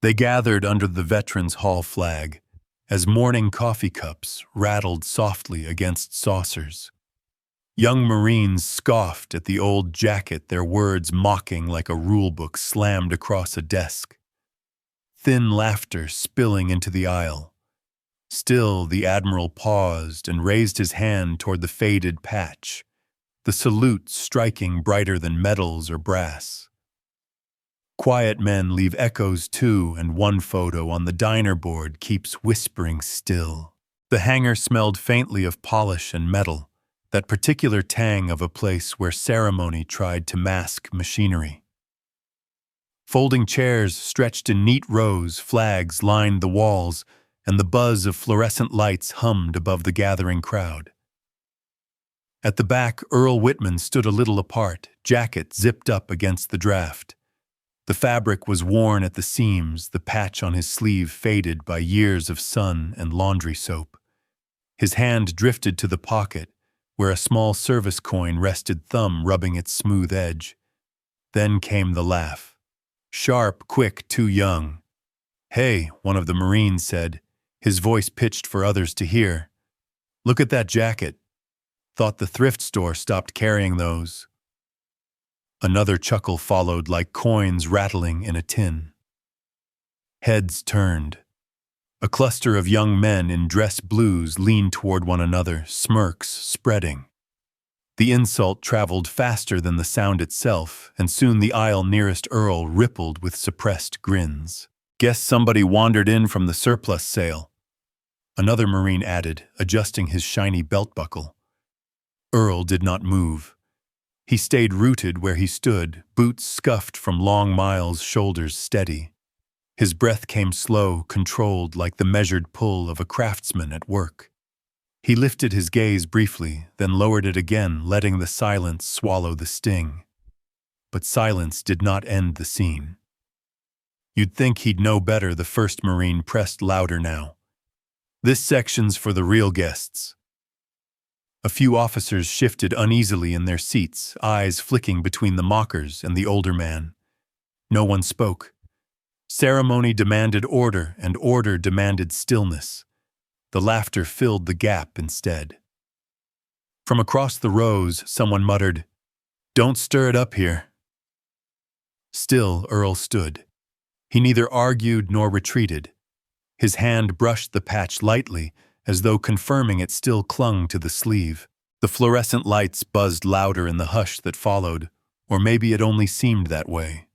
They gathered under the Veterans Hall flag as morning coffee cups rattled softly against saucers. Young Marines scoffed at the old jacket, their words mocking like a rulebook slammed across a desk. Thin laughter spilling into the aisle. Still, the Admiral paused and raised his hand toward the faded patch, the salute striking brighter than metals or brass. Quiet men leave echoes too, and one photo on the diner board keeps whispering still. The hangar smelled faintly of polish and metal, that particular tang of a place where ceremony tried to mask machinery. Folding chairs stretched in neat rows, flags lined the walls, and the buzz of fluorescent lights hummed above the gathering crowd. At the back, Earl Whitman stood a little apart, jacket zipped up against the draft. The fabric was worn at the seams, the patch on his sleeve faded by years of sun and laundry soap. His hand drifted to the pocket, where a small service coin rested, thumb rubbing its smooth edge. Then came the laugh. Sharp, quick, too young. "Hey," one of the Marines said, his voice pitched for others to hear. "Look at that jacket. Thought the thrift store stopped carrying those." Another chuckle followed, like coins rattling in a tin. Heads turned. A cluster of young men in dress blues leaned toward one another, smirks spreading. The insult traveled faster than the sound itself, and soon the aisle nearest Earl rippled with suppressed grins. "Guess somebody wandered in from the surplus sale," another Marine added, adjusting his shiny belt buckle. Earl did not move. He stayed rooted where he stood, boots scuffed from long miles, shoulders steady. His breath came slow, controlled, like the measured pull of a craftsman at work. He lifted his gaze briefly, then lowered it again, letting the silence swallow the sting. But silence did not end the scene. "You'd think he'd know better," the first Marine pressed louder now. "This section's for the real guests." A few officers shifted uneasily in their seats, eyes flicking between the mockers and the older man. No one spoke. Ceremony demanded order, and order demanded stillness. The laughter filled the gap instead. From across the rows, someone muttered, "Don't stir it up here." Still, Earl stood. He neither argued nor retreated. His hand brushed the patch lightly, as though confirming it still clung to the sleeve. The fluorescent lights buzzed louder in the hush that followed, or maybe it only seemed that way.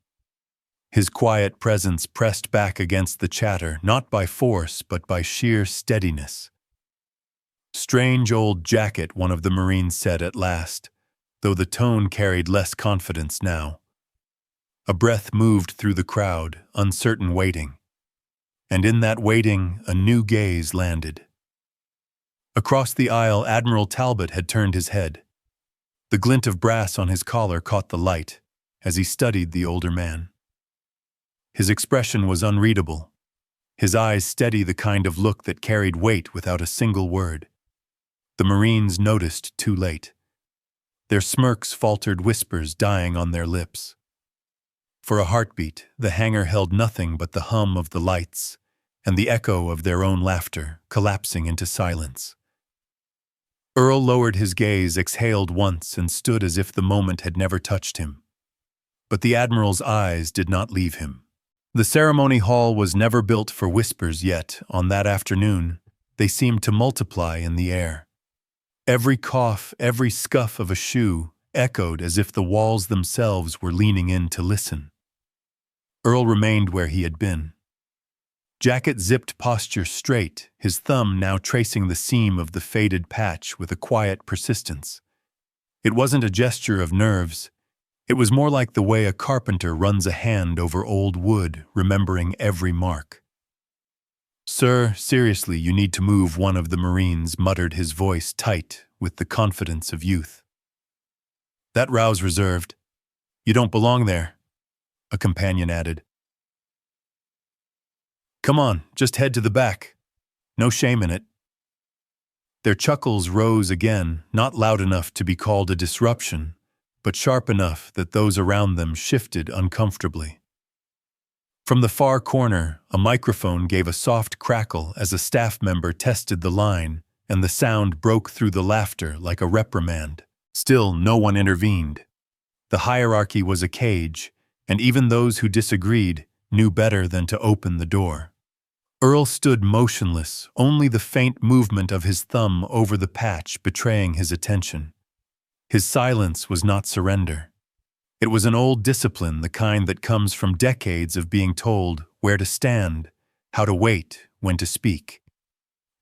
His quiet presence pressed back against the chatter, not by force, but by sheer steadiness. "Strange old jacket," one of the Marines said at last, though the tone carried less confidence now. A breath moved through the crowd, uncertain waiting. And in that waiting, a new gaze landed. Across the aisle, Admiral Talbot had turned his head. The glint of brass on his collar caught the light as he studied the older man. His expression was unreadable, his eyes steady, the kind of look that carried weight without a single word. The Marines noticed too late. Their smirks faltered, whispers dying on their lips. For a heartbeat, the hangar held nothing but the hum of the lights and the echo of their own laughter, collapsing into silence. Earl lowered his gaze, exhaled once, and stood as if the moment had never touched him. But the Admiral's eyes did not leave him. The ceremony hall was never built for whispers, yet, on that afternoon, they seemed to multiply in the air. Every cough, every scuff of a shoe echoed as if the walls themselves were leaning in to listen. Earl remained where he had been. Jacket zipped, posture straight, his thumb now tracing the seam of the faded patch with a quiet persistence. It wasn't a gesture of nerves. It was more like the way a carpenter runs a hand over old wood, remembering every mark. "Sir, seriously, you need to move," one of the Marines muttered, his voice tight with the confidence of youth. "That row's reserved. You don't belong there," a companion added. "Come on, just head to the back. No shame in it." Their chuckles rose again, not loud enough to be called a disruption, but sharp enough that those around them shifted uncomfortably. From the far corner, a microphone gave a soft crackle as a staff member tested the line, and the sound broke through the laughter like a reprimand. Still, no one intervened. The hierarchy was a cage, and even those who disagreed knew better than to open the door. Earl stood motionless, only the faint movement of his thumb over the patch betraying his attention. His silence was not surrender. It was an old discipline, the kind that comes from decades of being told where to stand, how to wait, when to speak.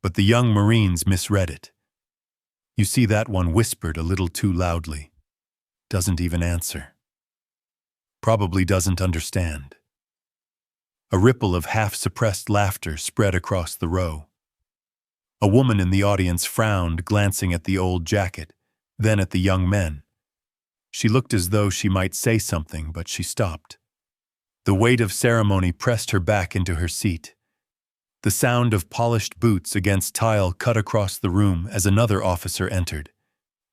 But the young Marines misread it. "You see, that one whispered a little too loudly. Doesn't even answer. Probably doesn't understand." A ripple of half-suppressed laughter spread across the row. A woman in the audience frowned, glancing at the old jacket, then at the young men. She looked as though she might say something, but she stopped. The weight of ceremony pressed her back into her seat. The sound of polished boots against tile cut across the room as another officer entered.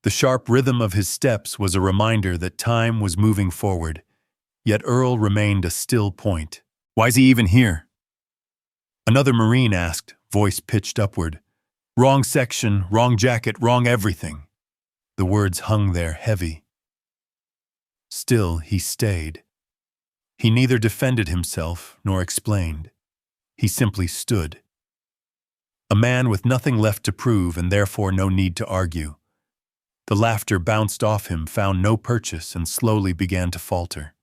The sharp rhythm of his steps was a reminder that time was moving forward, yet Earl remained a still point. "Why's he even here?" Another Marine asked, voice pitched upward. "Wrong section, wrong jacket, wrong everything." The words hung there heavy. Still, he stayed. He neither defended himself nor explained. He simply stood. A man with nothing left to prove and therefore no need to argue. The laughter bounced off him, found no purchase, and slowly began to falter.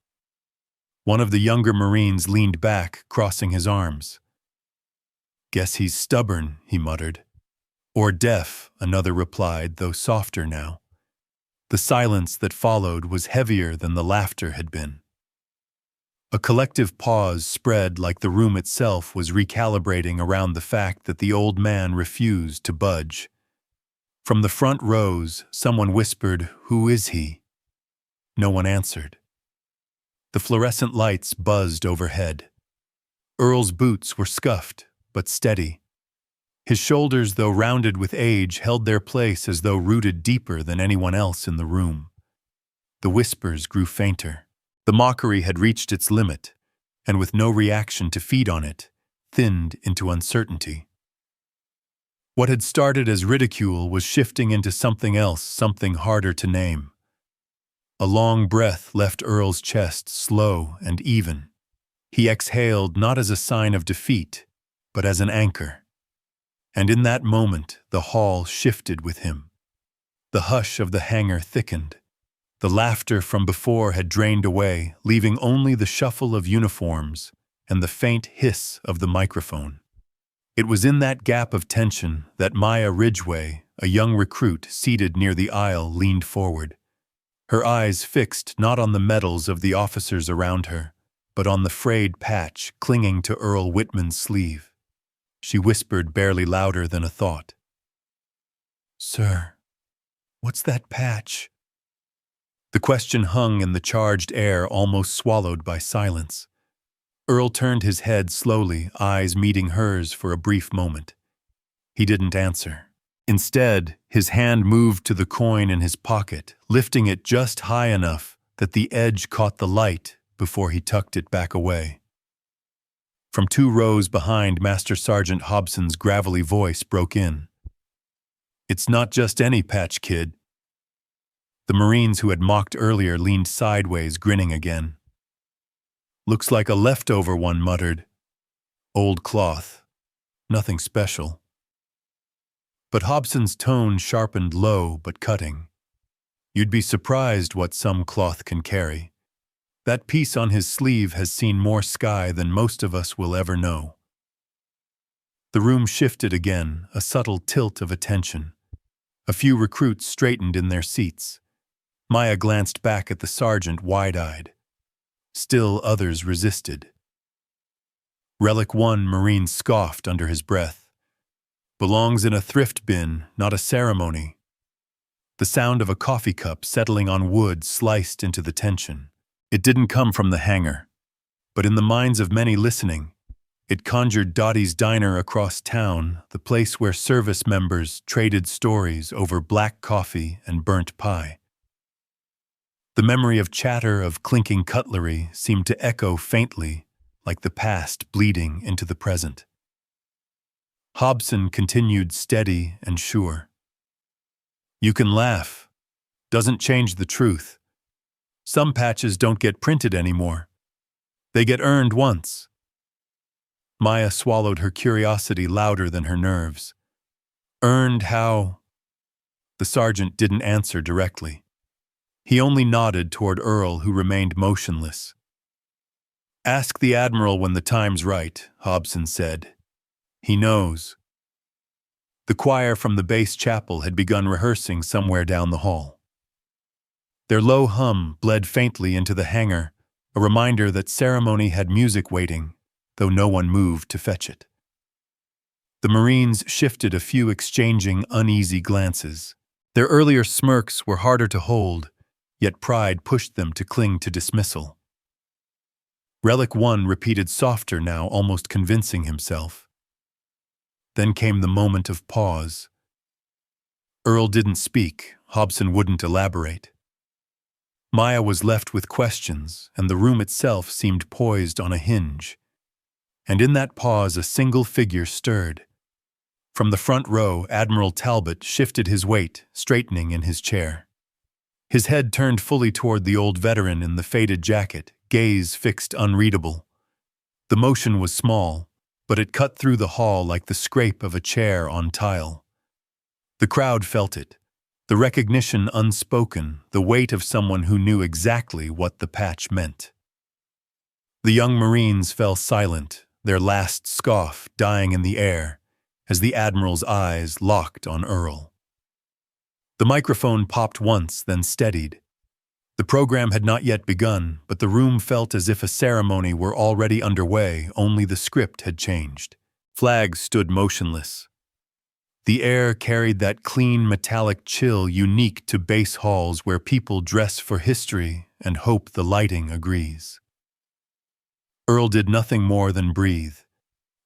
One of the younger Marines leaned back, crossing his arms. "Guess he's stubborn," he muttered. "Or deaf," another replied, though softer now. The silence that followed was heavier than the laughter had been. A collective pause spread like the room itself was recalibrating around the fact that the old man refused to budge. From the front rows, someone whispered, "Who is he?" No one answered. The fluorescent lights buzzed overhead. Earl's boots were scuffed, but steady. His shoulders, though rounded with age, held their place as though rooted deeper than anyone else in the room. The whispers grew fainter. The mockery had reached its limit, and with no reaction to feed on it, thinned into uncertainty. What had started as ridicule was shifting into something else, something harder to name. A long breath left Earl's chest, slow and even. He exhaled not as a sign of defeat, but as an anchor. And in that moment, the hall shifted with him. The hush of the hangar thickened. The laughter from before had drained away, leaving only the shuffle of uniforms and the faint hiss of the microphone. It was in that gap of tension that Maya Ridgway, a young recruit seated near the aisle, leaned forward. Her eyes fixed not on the medals of the officers around her, but on the frayed patch clinging to Earl Whitman's sleeve. She whispered barely louder than a thought. "Sir, what's that patch?" The question hung in the charged air, almost swallowed by silence. Earl turned his head slowly, eyes meeting hers for a brief moment. He didn't answer. Instead, his hand moved to the coin in his pocket, lifting it just high enough that the edge caught the light before he tucked it back away. From 2 rows behind, Master Sergeant Hobson's gravelly voice broke in. "It's not just any patch, kid." The Marines who had mocked earlier leaned sideways, grinning again. "Looks like a leftover one," muttered. "Old cloth. Nothing special." But Hobson's tone sharpened, low but cutting. "You'd be surprised what some cloth can carry. That piece on his sleeve has seen more sky than most of us will ever know." The room shifted again, a subtle tilt of attention. A few recruits straightened in their seats. Maya glanced back at the sergeant, wide-eyed. Still others resisted. Relic 1 Marine scoffed under his breath. "Belongs in a thrift bin, not a ceremony." The sound of a coffee cup settling on wood sliced into the tension. It didn't come from the hangar, but in the minds of many listening, it conjured Dottie's Diner across town, the place where service members traded stories over black coffee and burnt pie. The memory of chatter, of clinking cutlery, seemed to echo faintly, like the past bleeding into the present. Hobson continued steady and sure. You can laugh. Doesn't change the truth. Some patches don't get printed anymore. They get earned once. Maya swallowed her curiosity louder than her nerves. Earned how? The sergeant didn't answer directly. He only nodded toward Earl, who remained motionless. Ask the Admiral when the time's right, Hobson said. He knows. The choir from the base chapel had begun rehearsing somewhere down the hall. Their low hum bled faintly into the hangar, a reminder that ceremony had music waiting, though no one moved to fetch it. The Marines shifted a few, exchanging uneasy glances. Their earlier smirks were harder to hold, yet pride pushed them to cling to dismissal. Relic One repeated softer now, almost convincing himself. Then came the moment of pause. Earl didn't speak, Hobson wouldn't elaborate. Maya was left with questions, and the room itself seemed poised on a hinge. And in that pause a single figure stirred. From the front row, Admiral Talbot shifted his weight, straightening in his chair. His head turned fully toward the old veteran in the faded jacket, gaze fixed unreadable. The motion was small, but it cut through the hall like the scrape of a chair on tile. The crowd felt it, the recognition unspoken, the weight of someone who knew exactly what the patch meant. The young Marines fell silent, their last scoff dying in the air, as the Admiral's eyes locked on Earl. The microphone popped once, then steadied. The program had not yet begun, but the room felt as if a ceremony were already underway, only the script had changed. Flags stood motionless. The air carried that clean metallic chill unique to base halls where people dress for history and hope the lighting agrees. Earl did nothing more than breathe.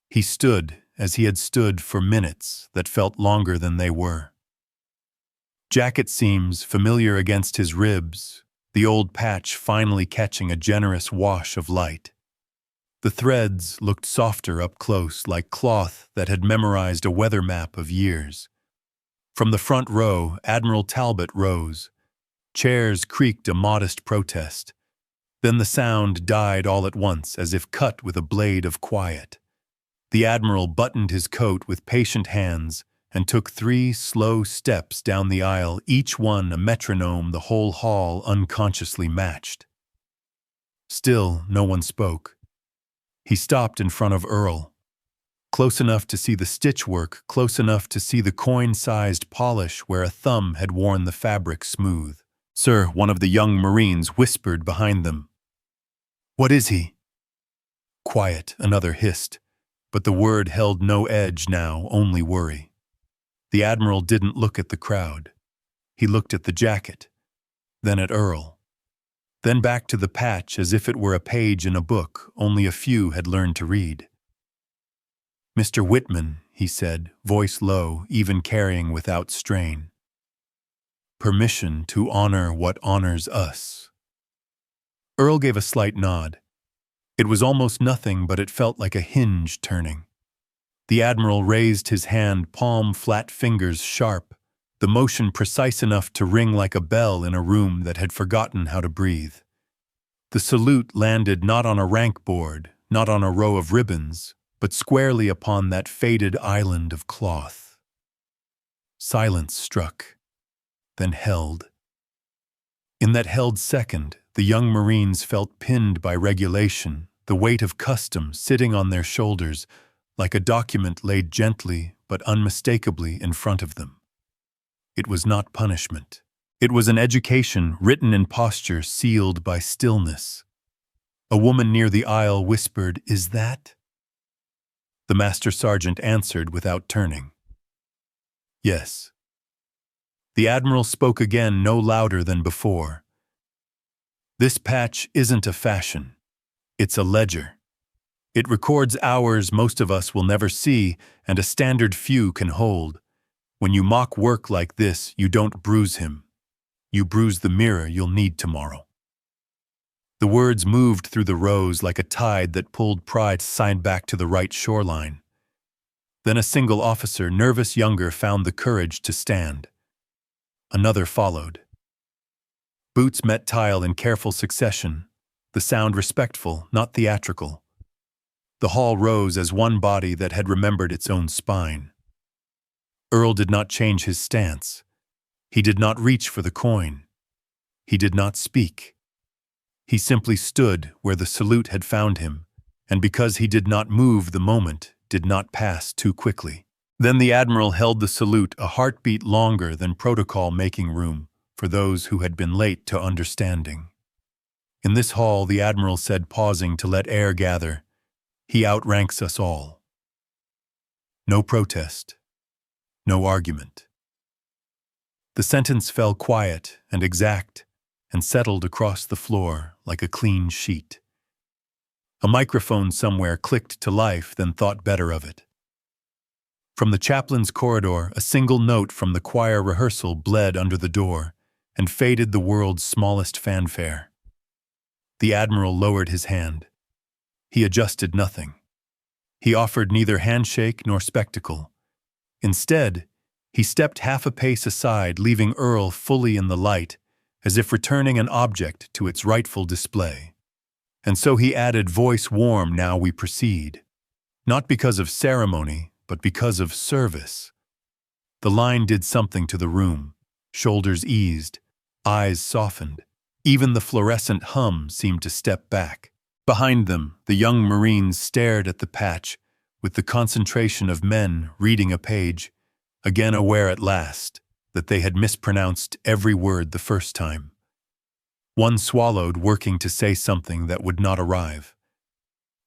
He stood as he had stood for minutes that felt longer than they were. Jacket seams familiar against his ribs, the old patch finally catching a generous wash of light. The threads looked softer up close, like cloth that had memorized a weather map of years. From the front row, Admiral Talbot rose. Chairs creaked a modest protest. Then the sound died all at once, as if cut with a blade of quiet. The Admiral buttoned his coat with patient hands and took 3 slow steps down the aisle, each one a metronome the whole hall unconsciously matched. Still, no one spoke. He stopped in front of Earl, close enough to see the stitchwork, close enough to see the coin-sized polish where a thumb had worn the fabric smooth. "Sir," one of the young Marines whispered behind them. "What is he?" Quiet, another hissed, but the word held no edge now, only worry. The Admiral didn't look at the crowd. He looked at the jacket, then at Earl. Then back to the patch as if it were a page in a book only a few had learned to read. "Mr. Whitman," he said, voice low, even carrying without strain. "Permission to honor what honors us." Earl gave a slight nod. It was almost nothing, but it felt like a hinge turning. The Admiral raised his hand, palm, flat fingers sharp, the motion precise enough to ring like a bell in a room that had forgotten how to breathe. The salute landed not on a rank board, not on a row of ribbons, but squarely upon that faded island of cloth. Silence struck, then held. In that held second, the young Marines felt pinned by regulation, the weight of custom sitting on their shoulders, like a document laid gently but unmistakably in front of them. It was not punishment. It was an education written in posture sealed by stillness. A woman near the aisle whispered, "Is that?" The Master Sergeant answered without turning. "Yes." The Admiral spoke again, no louder than before. "This patch isn't a fashion. It's a ledger. It records hours most of us will never see and a standard few can hold. When you mock work like this, you don't bruise him. You bruise the mirror you'll need tomorrow." The words moved through the rows like a tide that pulled pride sign back to the right shoreline. Then a single officer, nervous younger, found the courage to stand. Another followed. Boots met tile in careful succession, the sound respectful, not theatrical. The hall rose as one body that had remembered its own spine. Earl did not change his stance. He did not reach for the coin. He did not speak. He simply stood where the salute had found him, and because he did not move, the moment did not pass too quickly. Then the Admiral held the salute a heartbeat longer than protocol, making room for those who had been late to understanding. In this hall, the Admiral said, pausing to let air gather, "He outranks us all." No protest. No argument. The sentence fell quiet and exact and settled across the floor like a clean sheet. A microphone somewhere clicked to life, then thought better of it. From the chaplain's corridor, a single note from the choir rehearsal bled under the door and faded the world's smallest fanfare. The Admiral lowered his hand. He adjusted nothing. He offered neither handshake nor spectacle. Instead, he stepped half a pace aside, leaving Earl fully in the light, as if returning an object to its rightful display. And so he added, voice warm, "Now we proceed." Not because of ceremony, but because of service. The line did something to the room. Shoulders eased, eyes softened. Even the fluorescent hum seemed to step back. Behind them, the young Marines stared at the patch with the concentration of men reading a page, again aware at last that they had mispronounced every word the first time. One swallowed, working to say something that would not arrive.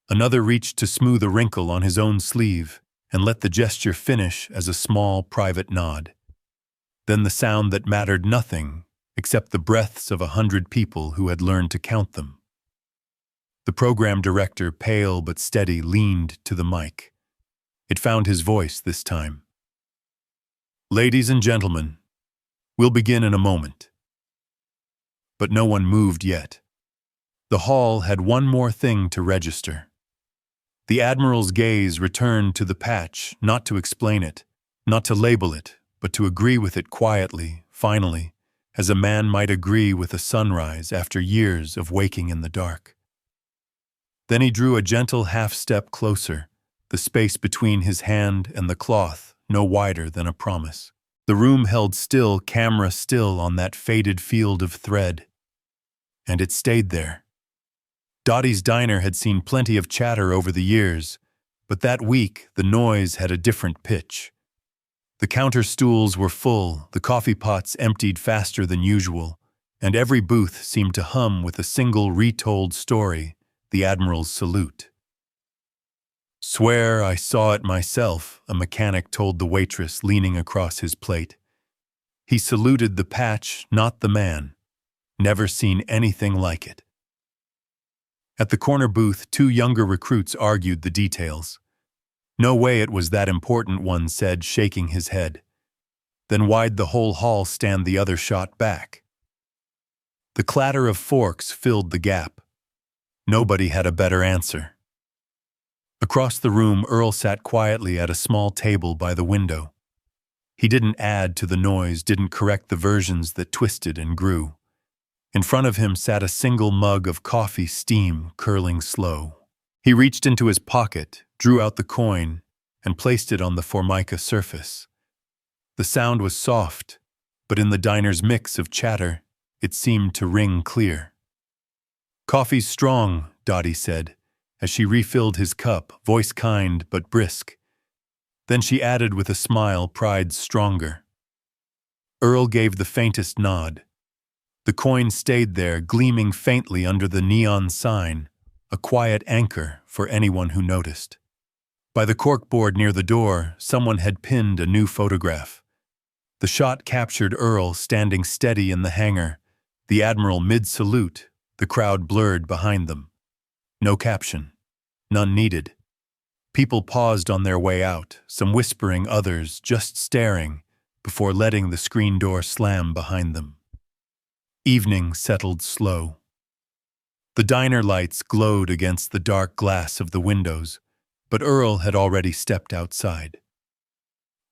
Another reached to smooth a wrinkle on his own sleeve and let the gesture finish as a small, private nod. Then the sound that mattered nothing except the breaths of 100 people who had learned to count them. The program director, pale but steady, leaned to the mic. It found his voice this time. "Ladies and gentlemen, we'll begin in a moment." But no one moved yet. The hall had one more thing to register. The Admiral's gaze returned to the patch, not to explain it, not to label it, but to agree with it quietly, finally, as a man might agree with a sunrise after years of waking in the dark. Then he drew a gentle half-step closer, the space between his hand and the cloth no wider than a promise. The room held still, camera still on that faded field of thread. And it stayed there. Dottie's Diner had seen plenty of chatter over the years, but that week the noise had a different pitch. The counter stools were full, the coffee pots emptied faster than usual, and every booth seemed to hum with a single retold story, the Admiral's salute. "Swear I saw it myself," a mechanic told the waitress, leaning across his plate. He saluted the patch, not the man. Never seen anything like it. At the corner booth, 2 younger recruits argued the details. "No way it was that important," one said, shaking his head. "Then why'd the whole hall stand?" the other shot back. The clatter of forks filled the gap. Nobody had a better answer. Across the room, Earl sat quietly at a small table by the window. He didn't add to the noise, didn't correct the versions that twisted and grew. In front of him sat a single mug of coffee, steam curling slow. He reached into his pocket, drew out the coin, and placed it on the formica surface. The sound was soft, but in the diner's mix of chatter, it seemed to ring clear. "Coffee's strong," Dottie said, as she refilled his cup, voice kind but brisk. Then she added with a smile, pride stronger. Earl gave the faintest nod. The coin stayed there, gleaming faintly under the neon sign, a quiet anchor for anyone who noticed. By the corkboard near the door, someone had pinned a new photograph. The shot captured Earl standing steady in the hangar, the Admiral mid-salute, the crowd blurred behind them. No caption. None needed. People paused on their way out, some whispering, others just staring, before letting the screen door slam behind them. Evening settled slow. The diner lights glowed against the dark glass of the windows, but Earl had already stepped outside.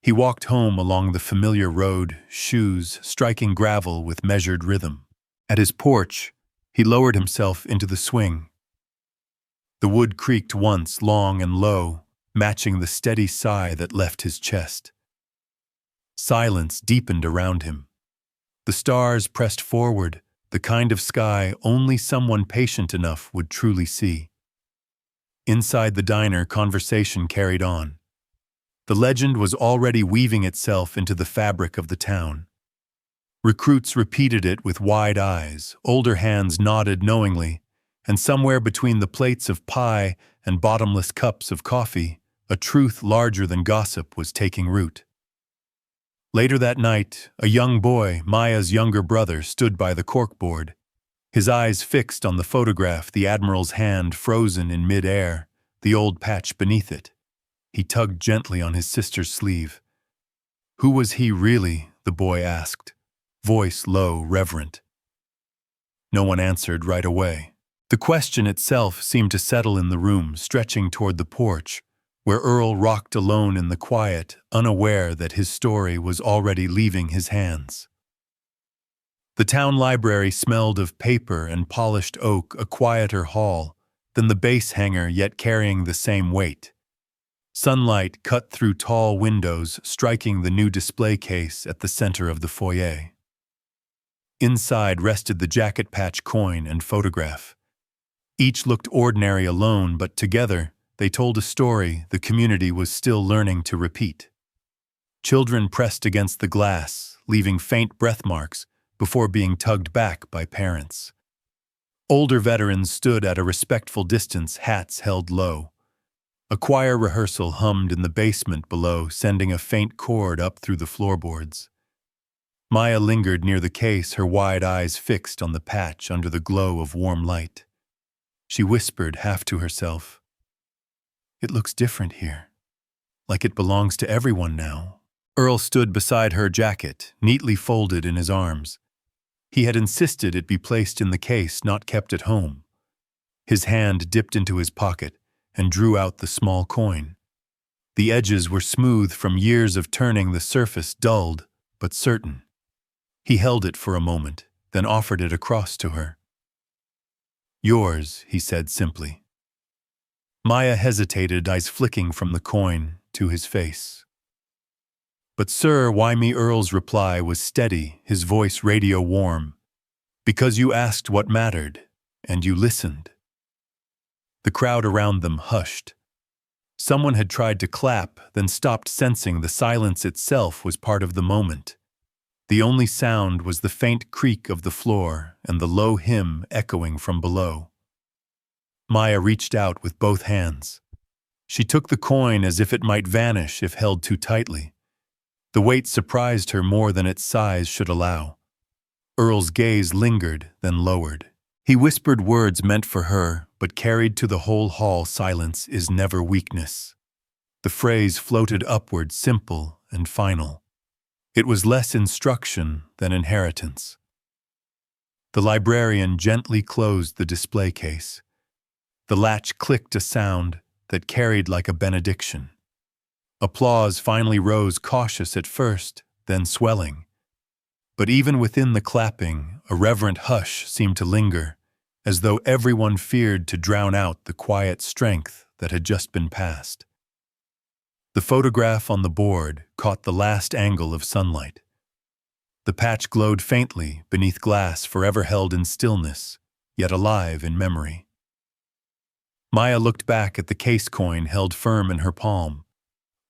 He walked home along the familiar road, shoes striking gravel with measured rhythm. At his porch, he lowered himself into the swing. The wood creaked once, long and low, matching the steady sigh that left his chest. Silence deepened around him. The stars pressed forward, the kind of sky only someone patient enough would truly see. Inside the diner, conversation carried on. The legend was already weaving itself into the fabric of the town. Recruits repeated it with wide eyes, older hands nodded knowingly, and somewhere between the plates of pie and bottomless cups of coffee, a truth larger than gossip was taking root. Later that night, a young boy, Maya's younger brother, stood by the corkboard, his eyes fixed on the photograph, the Admiral's hand frozen in mid-air, the old patch beneath it. He tugged gently on his sister's sleeve. "Who was he really?" the boy asked, voice low, reverent. No one answered right away. The question itself seemed to settle in the room, stretching toward the porch, where Earl rocked alone in the quiet, unaware that his story was already leaving his hands. The town library smelled of paper and polished oak, a quieter hall than the base hanger, yet carrying the same weight. Sunlight cut through tall windows, striking the new display case at the center of the foyer. Inside rested the jacket patch coin and photograph. Each looked ordinary alone, but together they told a story the community was still learning to repeat. Children pressed against the glass, leaving faint breath marks before being tugged back by parents. Older veterans stood at a respectful distance, hats held low. A choir rehearsal hummed in the basement below, sending a faint chord up through the floorboards. Maya lingered near the case, her wide eyes fixed on the patch under the glow of warm light. She whispered, half to herself, "It looks different here, like it belongs to everyone now." Earl stood beside her jacket, neatly folded in his arms. He had insisted it be placed in the case, not kept at home. His hand dipped into his pocket and drew out the small coin. The edges were smooth from years of turning, the surface dulled but certain. He held it for a moment, then offered it across to her. "Yours," he said simply. Maya hesitated, eyes flicking from the coin to his face. "But sir," why me? Earl's reply was steady, his voice radio warm. "Because you asked what mattered, and you listened." The crowd around them hushed. Someone had tried to clap, then stopped, sensing the silence itself was part of the moment. The only sound was the faint creak of the floor and the low hymn echoing from below. Maya reached out with both hands. She took the coin as if it might vanish if held too tightly. The weight surprised her more than its size should allow. Earl's gaze lingered, then lowered. He whispered words meant for her, but carried to the whole hall. "Silence is never weakness." The phrase floated upward, simple and final. It was less instruction than inheritance. The librarian gently closed the display case. The latch clicked, a sound that carried like a benediction. Applause finally rose, cautious at first, then swelling. But even within the clapping, a reverent hush seemed to linger, as though everyone feared to drown out the quiet strength that had just been passed. The photograph on the board caught the last angle of sunlight. The patch glowed faintly beneath glass forever held in stillness, yet alive in memory. Maya looked back at the case coin held firm in her palm.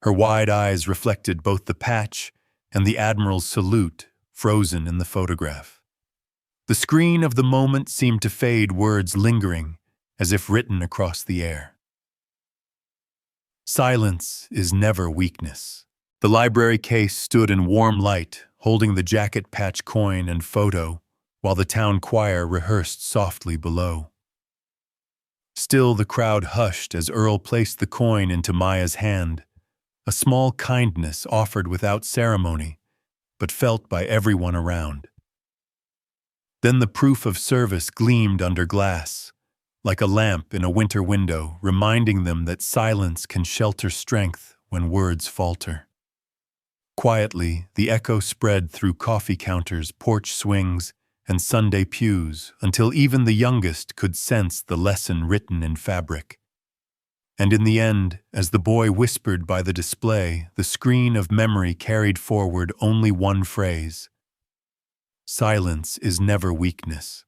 Her wide eyes reflected both the patch and the Admiral's salute frozen in the photograph. The screen of the moment seemed to fade, words lingering as if written across the air. Silence is never weakness. The library case stood in warm light, holding the jacket patch coin and photo, while the town choir rehearsed softly below. Still the crowd hushed as Earl placed the coin into Maya's hand, a small kindness offered without ceremony, but felt by everyone around. Then the proof of service gleamed under glass, like a lamp in a winter window, reminding them that silence can shelter strength when words falter. Quietly, the echo spread through coffee counters, porch swings, and Sunday pews until even the youngest could sense the lesson written in fabric. And in the end, as the boy whispered by the display, the screen of memory carried forward only one phrase: "Silence is never weakness."